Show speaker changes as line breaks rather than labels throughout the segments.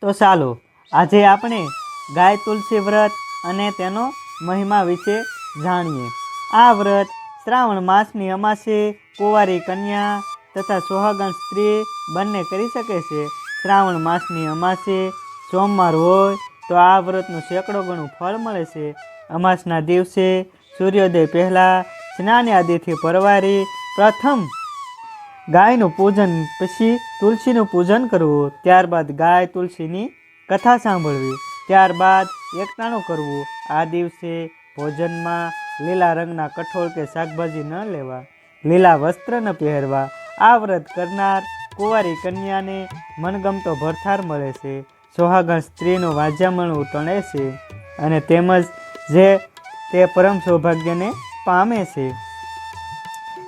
તો ચાલો આજે આપણે ગાય તુલસી વ્રત અને તેનો મહિમા વિશે જાણીએ। આ વ્રત શ્રાવણ માસની અમાસે કુંવારી કન્યા તથા સુહાગણ સ્ત્રી બંને કરી શકે છે। શ્રાવણ માસની અમાસે સોમવાર હોય તો આ વ્રતનું સેંકડો ગણું ફળ મળે છે। અમાસના દિવસે સૂર્યોદય પહેલાં સ્નાન આદિથી પરવારી પ્રથમ ગાયનું પૂજન પછી તુલસીનું પૂજન કરવું, ત્યારબાદ ગાય તુલસીની કથા સાંભળવી, ત્યારબાદ એકટાણું કરવું। આ દિવસે ભોજનમાં લીલા રંગના કઠોળ કે શાકભાજી ન લેવા, લીલા વસ્ત્ર ન પહેરવા। આ વ્રત કરનાર કુંવારી કન્યાને મનગમતો ભરથાર મળે છે, સોહાગણ સ્ત્રીનું વાજ્યામણું તણે છે અને તેમજ જે તે પરમ સૌભાગ્યને પામે છે।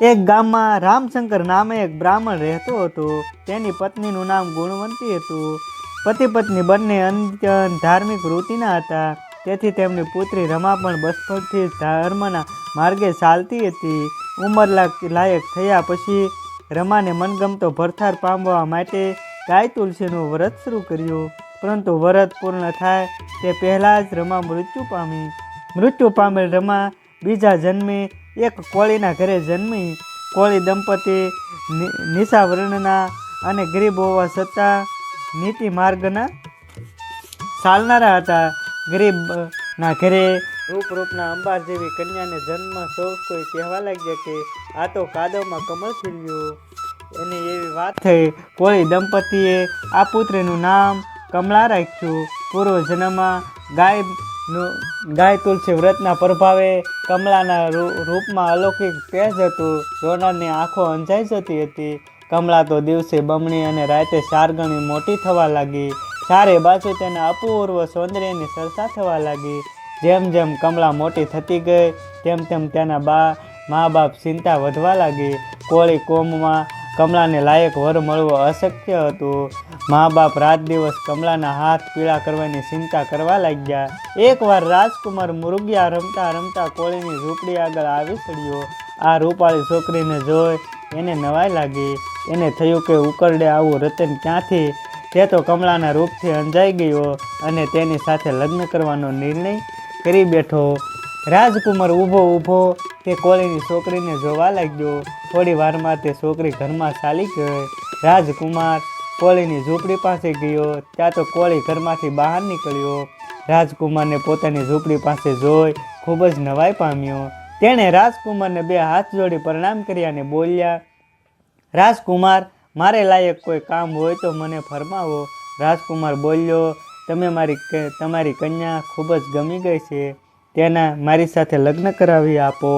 એક ગામમાં રામશંકર નામે એક બ્રાહ્મણ રહેતો હતો। તેની પત્નીનું નામ ગુણવંતી હતું। પતિ પત્ની બંને અત્યંત ધાર્મિક વૃત્તિના હતા, તેથી તેમની પુત્રી રમા પણ બચપણથી ધર્મના માર્ગે ચાલતી હતી। ઉંમર લાયક થયા પછી રમાને મનગમતો ભરથાર પામવા માટે ગાય તુલસીનું વ્રત શરૂ કર્યું, પરંતુ વ્રત પૂર્ણ થાય તે પહેલાં જ રમા મૃત્યુ પામી। મૃત્યુ પામેલ રમા બીજા જન્મે એક કોળીના ઘરે જન્મી। કોળી દંપતી નીચા વર્ણના અને ગરીબ હોવા છતાં નીતિ માર્ગના ચાલનારા હતા। ગરીબના ઘરે રૂપના અંબાર જેવી કન્યાને જન્મ સૌ કોઈ કહેવા લાગ્યા કે આ તો કાદવમાં કમળ ખીલ્યું। એની એવી વાત થઈ। કોળી દંપતીએ આ પુત્રીનું નામ કમળા રાખ્યું। પૂર્વ જન્મમાં ગાય તુલસી વ્રતના પ્રભાવે કમળાના રૂપમાં અલૌકિક તેજ હતું। જોનારની આંખો અંજાઈ જતી હતી। કમળા તો દિવસે બમણી અને રાતે 4 ગણી મોટી થવા લાગી। ચારે બાજુ તેના અપૂર્વ સૌંદર્યની ચર્ચા થવા લાગી। જેમ જેમ કમળા મોટી થતી ગઈ તેમ તેમ તેના મા બાપ ચિંતા વધવા લાગી। કોળી કોમમાં કમળાને લાયક વર મળવો અશક્ય હતું। મા બાપ રાત દિવસ કમળાના હાથ પીળા કરવાની ચિંતા કરવા લાગ્યા। એકવાર રાજકુમાર મુરગિયા રમતા રમતા કોળીની ઝૂંપડી આગળ આવી ચડ્યો। આ રૂપાળી છોકરીને જોઈ એને નવાઈ લાગી। એને થયું કે ઉકરડે આવું રતન ક્યાંથી? તે તો કમળાના રૂપથી અંજાઈ ગયો અને તેની સાથે લગ્ન કરવાનો નિર્ણય કરી બેઠો। રાજકુમાર ઊભો તે કોળીની છોકરીને જોવા લાગ્યો। થોડી વારમાં તે છોકરી ઘરમાં ચાલી ગઈ। રાજકુમાર કોળીની ઝૂંપડી પાસે ગયો, ત્યાં તો કોળી ઘરમાંથી બહાર નીકળ્યો। રાજકુમારને પોતાની ઝૂંપડી પાસે જોઈ ખૂબ જ નવાઈ પામ્યો। તેણે રાજકુમારને 2 હાથ જોડી પ્રણામ કર્યા અને બોલ્યા, રાજકુમાર, મારે લાયક કોઈ કામ હોય તો મને ફરમાવો। રાજકુમાર બોલ્યો, તમારી કન્યા ખૂબ જ ગમી ગઈ છે, તેના મારી સાથે લગ્ન કરાવી આપો।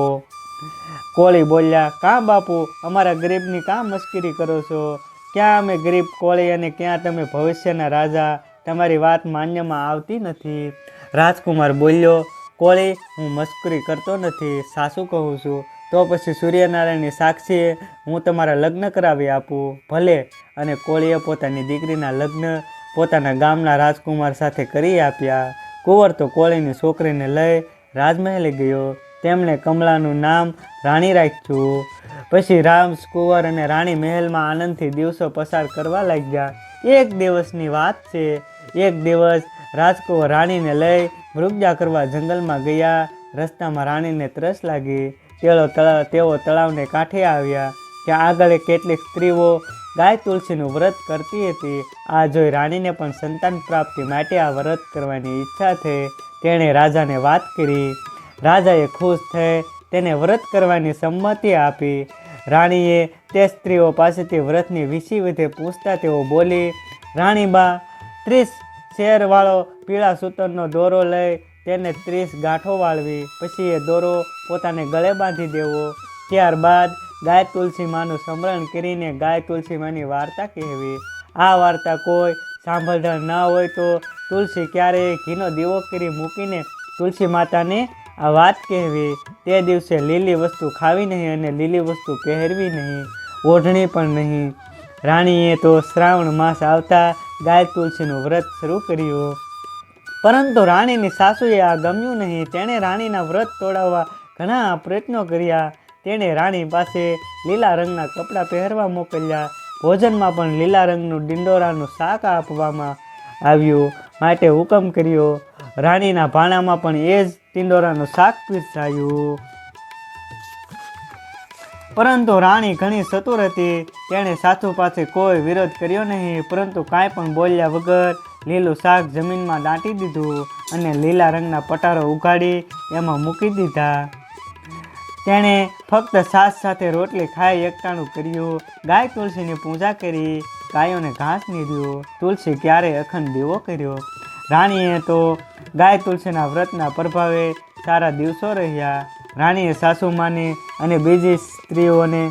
કોળી બોલ્યા, કાં બાપુ, અમારા ગરીબની કાં મશ્કરી કરો છો? ક્યાં અમે ગરીબ કોળી અને ક્યાં તમે ભવિષ્યના રાજા? તમારી વાત માન્યમાં આવતી નથી। રાજકુમાર બોલ્યો, કોળી, હું મશ્કરી કરતો નથી, સાચું કહું છું। તો પછી સૂર્યનારાયણની સાક્ષીએ હું તમારા લગ્ન કરાવી આપું, ભલે? અને કોળીએ પોતાની દીકરીના લગ્ન પોતાના ગામના રાજકુમાર સાથે કરી આપ્યા। કુંવર તો કોળીની છોકરીને લઈ રાજમહેલે ગયો। તેમણે કમળાનું નામ રાણી રાખ્યું। પછી રાજકુંવર અને રાણી મહેલમાં આનંદથી દિવસો પસાર કરવા લાગ્યા। એક દિવસની વાત છે। એક દિવસ રાજકુંવર રાણીને લઈ મૃગયા કરવા જંગલમાં ગયા। રસ્તામાં રાણીને તરસ લાગી। તેઓ તળાવને કાંઠે આવ્યા। ત્યાં આગળ કેટલીક સ્ત્રીઓ ગાય તુલસીનું વ્રત કરતી હતી। આ જોઈ રાણીને પણ સંતાન પ્રાપ્તિ માટે આ વ્રત કરવાની ઈચ્છા થઈ। તેણે રાજાને વાત કરી। રાજાએ ખુશ થઈ તેને વ્રત કરવાની સંમતિ આપી। રાણીએ તે સ્ત્રીઓ પાસેથી વ્રતની વિધિ પૂછતા તેઓ બોલી, રાણીબા, 30 શેરવાળો પીળા સૂતરનો દોરો લઈ તેને 30 ગાંઠો વાળવી, પછી એ દોરો પોતાને ગળે બાંધી દેવો। ત્યારબાદ ગાય તુલસી માનું સ્મરણ કરીને ગાય તુલસી માની વાર્તા કહેવી। આ વાર્તા કોઈ સાંભળનાર ન હોય તો તુલસી ક્યારેય ઘીનો દીવો કરી મૂકીને તુલસી માતાને આ વાત કહેવી। તે દિવસે લીલી વસ્તુ ખાવી નહીં અને લીલી વસ્તુ પહેરવી નહીં, ઓઢણી પણ નહીં। રાણીએ તો શ્રાવણ માસ આવતા ગાય તુલસીનું વ્રત શરૂ કર્યું, પરંતુ રાણીની સાસુએ આ ગમ્યું નહીં। તેણે રાણીના વ્રત તોડાવવા ઘણા પ્રયત્નો કર્યા। તેણે રાણી પાસે લીલા રંગના કપડાં પહેરવા મોકલ્યા। ભોજનમાં પણ લીલા રંગનું ડિંડોરાનું શાક આપવામાં આવ્યું માટે હુકમ કર્યો. રાણીના ભાણામાં પણ એ જ ટિંડોરાનું શાક પીરસાયું. પરંતુ રાણી ઘણી ચતુર હતી. તેણે સાસુ પાસે કોઈ વિરોધ કર્યો નહીં, પરંતુ કાંઈ પણ બોલ્યા વગર લીલું શાક જમીનમાં દાટી દીધું અને લીલા રંગના પટારો ઉઘાડી એમાં મૂકી દીધા. તેણે ફક્ત છાશ સાથે રોટલી ખાઈ એકટાણું કર્યું. ગાય તુલસીની પૂજા કરી, ગાયોને ઘાસ નીર્યું. તુલસી ક્યારેય અખંડ દીવો કર્યો. રાણીએ તો ગાય તુલસીના વ્રતના પ્રભાવે સારા દિવસો રહ્યા. રાણીએ સાસુમાને અને બીજી સ્ત્રીઓને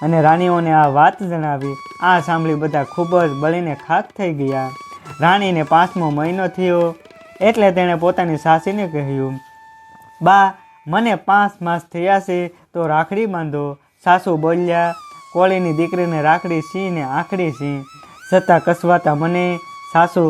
અને રાણીઓને આ વાત જણાવી. આ સાંભળી બધા ખૂબ જ બળીને ખાક થઈ ગયા. રાણીને 5મો મહિનો થયો એટલે તેણે પોતાની સાસીને કહ્યું, બા, મને 5 માસ થયા છે તો રાખડી બાંધો. સાસુ બોલ્યા, કોળીની દીકરીને રાખડી સી ને આખડી સી. છતાં કસવાતા મને સાસુ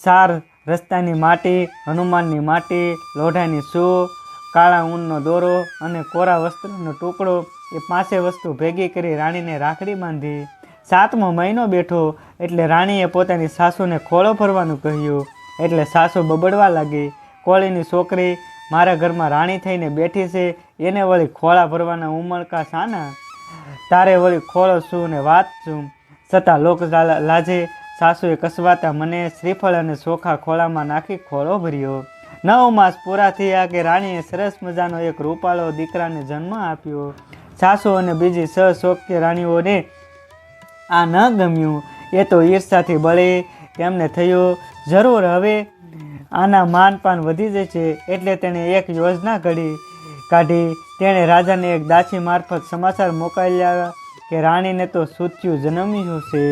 4 રસ્તાની માટી, હનુમાનની માટી, લોઢાની સૂ, કાળા ઊનનો દોરો અને કોરા વસ્ત્રનો ટુકડો એ 5 વસ્તુ ભેગી કરી રાણીને રાખડી બાંધી. 7મો મહિનો બેઠો એટલે રાણીએ પોતાની સાસુને ખોળો ભરવાનું કહ્યું. એટલે સાસુ બબડવા લાગી, કોળીની છોકરી મારા ઘરમાં રાણી થઈને બેઠી છે, એને વળી ખોળા ભરવાના ઉમળકા શાના? તારે વળી ખોળો શું ને વાત શું? છતાં લોક લાજે સાસુએ કસવાતા મને શ્રીફળ અને ચોખા ખોળામાં નાખી ખોળો ભર્યો. 9 માસ પૂરા થયા કે રાણીએ સરસ મજાનો એક રૂપાળો દીકરાને જન્મ આપ્યો. સાસુ અને બીજી 6 શોક્ય રાણીઓને આ ન ગમ્યું. એ તો ઈર્ષાથી બળી. તેમને થયું, જરૂર હવે આના માનપાન વધી જશે. એટલે તેણે એક યોજના કાઢી. તેણે રાજાને એક દાસી મારફત સમાચાર મોકલ્યા કે રાણીને તો સૂત્યું જન્મ્યું છે.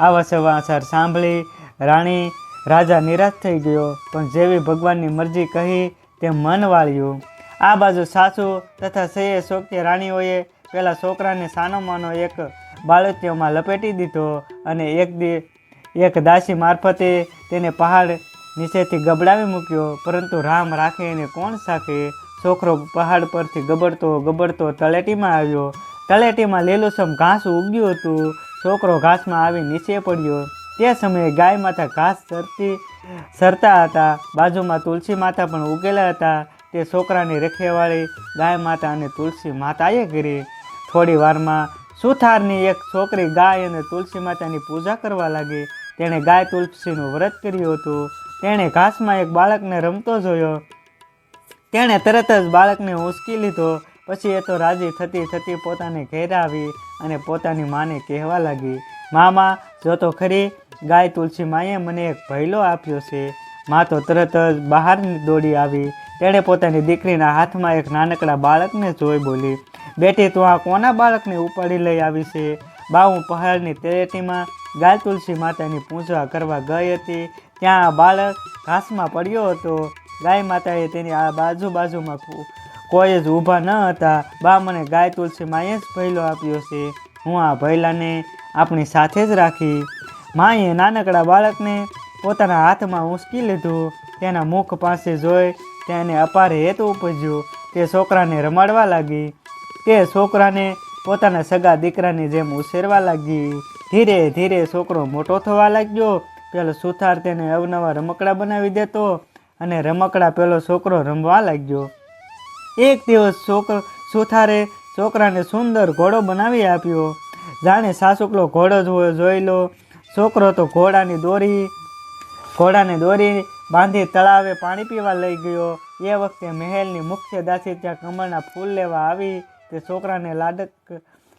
આવા સમાચાર સાંભળી રાજા નિરાશ થઈ ગયો, પણ જેવી ભગવાનની મરજી કહી તેમ મન વાળ્યું. આ બાજુ સાસુ તથા 6 શોક્ય રાણીઓએ પેલા છોકરાને સાનોમાનો એક બાળોતિયોમાં લપેટી દીધો અને એક દાસી મારફતે તેને પહાડ નીચેથી ગબડાવી મૂક્યો. પરંતુ રામ રાખે એને કોણ સાખે? છોકરો પહાડ પરથી ગબડતો તળેટીમાં આવ્યો. તળેટીમાં લીલુંછમ ઘાસ ઉગ્યું હતું. છોકરો ઘાસમાં આવી નીચે પડ્યો. તે સમયે ગાય માતા ઘાસ સરતા હતા. બાજુમાં તુલસી માતા પણ ઉગેલા હતા. તે છોકરાની રખેવાળી ગાય માતા અને તુલસી માતાએ કરી. થોડી વારમાં સુથારની એક છોકરી ગાય અને તુલસી માતાની પૂજા કરવા લાગી. તેણે ગાય તુલસીનું વ્રત કર્યું હતું. તેણે ઘાસમાં એક બાળકને રમતો જોયો. તેણે તરત જ બાળકને ઉંચકી લીધો. પછી એ તો રાજી થતી પોતાને ઘેર આવી અને પોતાની માને કહેવા લાગી, મામા, જો તો ખરી, ગાય તુલસી માએ મને એક ભૈલો આપ્યો છે. મા તો તરત જ બહાર દોડી આવી. તેણે પોતાની દીકરીના હાથમાં એક નાનકડા બાળકને જોઈ બોલી, બેટી, તું આ કોના બાળકને ઉપાડી લઈ આવી છે? બા, હું પહાડની તળેટીમાં ગાય તુલસી માતાની પૂજા કરવા ગઈ હતી. ત્યાં આ બાળક ઘાસમાં પડ્યો હતો. ગાય માતાએ તેની આ બાજુમાં કોઈ જ ઊભા ન હતા. બા, મને ગાય તુલસી માએ જ ભૈલો આપ્યો છે. હું આ ભૈલાને આપણી સાથે જ રાખી. માએ નાનકડા બાળકને પોતાના હાથમાં ઉંચકી લીધું. તેના મુખ પાસે જોઈ તેને અપાર હેત ઉપજ્યો. તે છોકરાને રમાડવા લાગી. તે છોકરાને પોતાના સગા દીકરાની જેમ ઉછેરવા લાગી. ધીરે ધીરે છોકરો મોટો થવા લાગ્યો. પેલો સુથાર તેને અવનવા રમકડા બનાવી દેતો અને રમકડા પેલો છોકરો રમવા લાગ્યો. એક દિવસ સુથારે છોકરાને સુંદર ઘોડો બનાવી આપ્યો. જાણે સાસુકલો ઘોડો જોઈ લો. છોકરો તો ઘોડાને દોરી બાંધી તળાવે પાણી પીવા લઈ ગયો. એ વખતે મહેલની મુખ્ય દાસી ત્યાં કમળના ફૂલ લેવા આવી. તે છોકરાને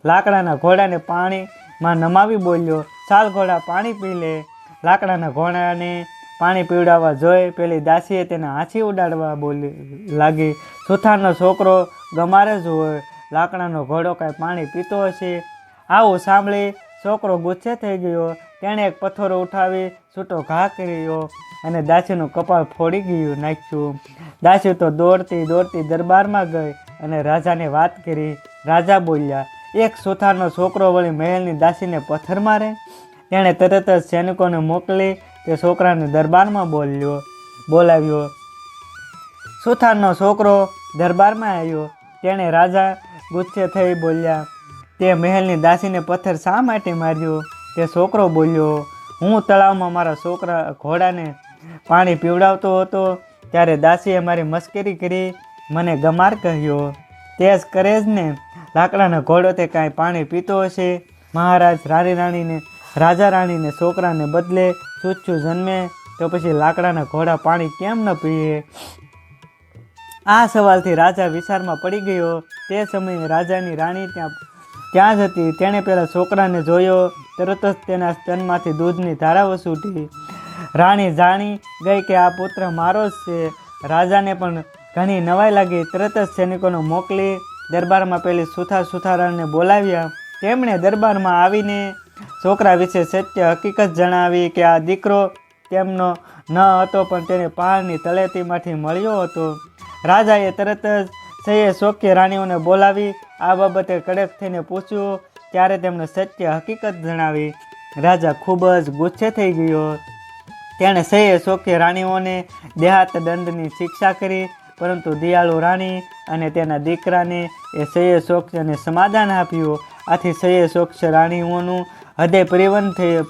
લાકડાના ઘોડાને પાણીમાં નમાવી બોલ્યો, ચાલ ઘોડા, પાણી પી લે. લાકડાના ઘોડાને પાણી પીવડાવવા જોઈ પેલી દાસીએ તેને હાંચી ઉડાડવા લાગી. સુથારનો છોકરો ગમારે જ હોય, લાકડાનો ઘોડો કાંઈ પાણી પીતો હશે. આવું સાંભળી છોકરો ગુસ્સે થઈ ગયો. તેણે એક પથ્થરો ઉઠાવી છૂટો ઘા કર્યો અને દાસીનું કપાળ ફોડી નાખ્યું. દાસી તો દોડતી દરબારમાં ગઈ અને રાજાને વાત કરી. રાજા બોલ્યા, એક સુથારનો છોકરો વળી મહેલની દાસીને પથ્થર મારે? તેણે તરત જ સૈનિકોને મોકલી તે છોકરાને દરબારમાં બોલાવ્યો. સુથારનો છોકરો દરબારમાં આવ્યો. તેણે રાજા ગુસ્સે થઈ બોલ્યા, તે મહેલની દાસીને પથ્થર શા માટે માર્યો? તે છોકરો બોલ્યો, હું તળાવમાં મારા છોકરા ઘોડાને પાણી પીવડાવતો હતો ત્યારે દાસીએ મારી મશ્કરી કરી મને ગમાર કહ્યો. તે જ કરે જ ને, લાકડાનો ઘોડો તે કાંઈ પાણી પીતો હશે? મહારાજ રાજા રાણીને છોકરાને બદલે ચૂચું જન્મે તો પછી લાકડાના ઘોડા પાણી કેમ ન પીએ? આ સવાલથી રાજા વિચારમાં પડી ગયો. તે સમયે રાજાની રાણી ત્યાં જ હતી. તેણે પેલા છોકરાને જોયો. તરત જ તેના સ્તનમાંથી દૂધની ધારાઓ છૂટી. રાણી જાણી ગઈ કે આ પુત્ર મારો જ છે. રાજાને પણ ઘણી નવાઈ લાગી. તરત જ સૈનિકોને મોકલી દરબારમાં પેલી સુથારને બોલાવ્યા. તેમણે દરબારમાં આવીને છોકરા વિશે સત્ય હકીકત જણાવી કે આ દીકરો તેમનો ન હતો પણ તેને પહાડની તળેટીમાંથી મળ્યો હતો. રાજાએ તરત જ સહે શોખ્ય રાણીઓને બોલાવી આ બાબતે કડક થઈને પૂછ્યું. ત્યારે તેમણે સત્ય હકીકત જણાવી. રાજા ખૂબ જ ગુસ્સે થઈ ગયો. તેણે સહે શોખ્ય રાણીઓને દેહાત દંડની શિક્ષા કરી, પરંતુ દયાળુ રાણી અને તેના દીકરાને એ સહે શોખ્યને સમાધાન આપ્યું. આથી સહે શોખ્ય રાણીઓનું હૃદય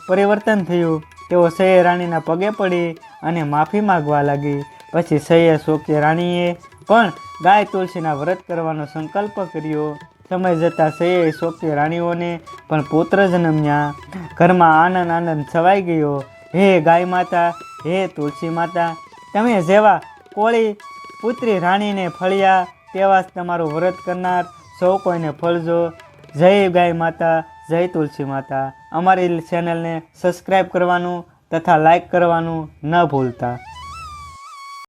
પરિવર્તન થયું. તેઓ સહે રાણીના પગે પડી અને માફી માગવા લાગી. પછી સહે શોખ્ય રાણીએ પણ ગાય તુલસીના વ્રત કરવાનો સંકલ્પ કર્યો. સમય જતાં સહે શોખ્ય રાણીઓને પણ પુત્ર જન્મ્યા. ઘરમાં આનંદ છવાઈ ગયો. હે ગાય માતા, હે તુલસી માતા, તમે જેવા કોળી પુત્રી રાણીને ફળ્યા તેવા જ તમારું વ્રત કરનાર સૌ કોઈને ફળજો. જય ગાય માતા, જય તુલસી માતા. અમારી ચેનલને સબસ્ક્રાઈબ કરવાનું તથા લાઈક કરવાનું ન ભૂલતા.